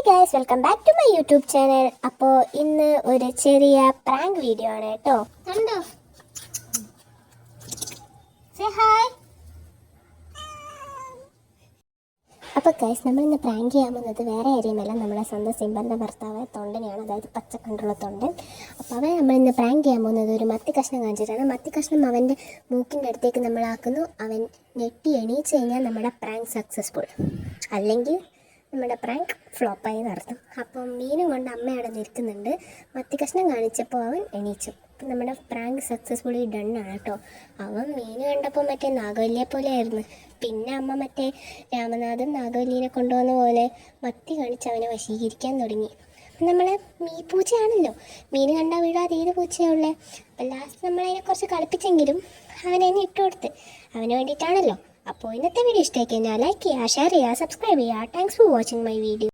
Guys, welcome back to my YouTube channel. അപ്പോൾ ഇന്ന് ഒരു ചെറിയ പ്രാങ്ക് വീഡിയോ ആണ് കേട്ടോ. കണ്ടോ? Say hi. അപ്പോൾ ഗൈസ്, നമ്മളിന്ന് പ്രാങ്ക് ചെയ്യാൻ പോകുന്നത് വേറെ ആരെയുമല്ല, നമ്മുടെ സ്വന്തം സിംബറിൻ്റെ ഭർത്താവ് തൊണ്ടനെയാണ്, അതായത് പച്ചക്കണ്ടുള്ള തൊണ്ടൻ. അപ്പോൾ അവൻ നമ്മളിന്ന് പ്രാങ്ക് ചെയ്യാൻ പോകുന്നത് ഒരു മത്തി കഷ്ണം കാണിച്ചിട്ടാണ്. മത്തി കഷ്ണം അവൻ്റെ മൂക്കിൻ്റെ അടുത്തേക്ക് നമ്മളാക്കുന്നു. അവൻ ഞെട്ടി എണീച്ച് കഴിഞ്ഞാൽ നമ്മുടെ പ്രാങ്ക് സക്സസ്ഫുൾ, അല്ലെങ്കിൽ നമ്മുടെ പ്രാങ്ക് ഫ്ലോപ്പായി നടത്തും. അപ്പം മീനും കൊണ്ട് അമ്മ അവിടെ നിൽക്കുന്നുണ്ട്. മത്തി കഷ്ണം കാണിച്ചപ്പോൾ അവൻ എണീച്ചു. അപ്പം നമ്മുടെ പ്രാങ്ക് സക്സസ്ഫുള്ളി ഡണ്ണാണ് കേട്ടോ. അവൻ മീൻ കണ്ടപ്പോൾ മറ്റേ നാഗവല്ലിയെ പോലെ ആയിരുന്നു. പിന്നെ അമ്മ മറ്റേ രാമനാഥൻ നാഗവല്ലിനെ കൊണ്ടുവന്ന പോലെ മത്തി കാണിച്ച് അവനെ വശീകരിക്കാൻ തുടങ്ങി. നമ്മളെ പൂച്ചയാണല്ലോ, മീൻ കണ്ടാൽ വീഴാതെ ഏത് പൂച്ചയുള്ളേ. അപ്പം ലാസ്റ്റ് നമ്മളതിനെ കുറച്ച് കളിപ്പിച്ചെങ്കിലും അവനെ ഇട്ട് കൊടുത്ത്, അവന് വേണ്ടിയിട്ടാണല്ലോ. അപ്പോൾ ഇന്നത്തെ വീഡിയോ ഇഷ്ടമായി കഴിഞ്ഞാൽ ലൈക്ക് ചെയ്യുക, ഷെയർ ചെയ്യുക, സബ്സ്ക്രൈബ് ചെയ്യുക. Thanks for watching my video.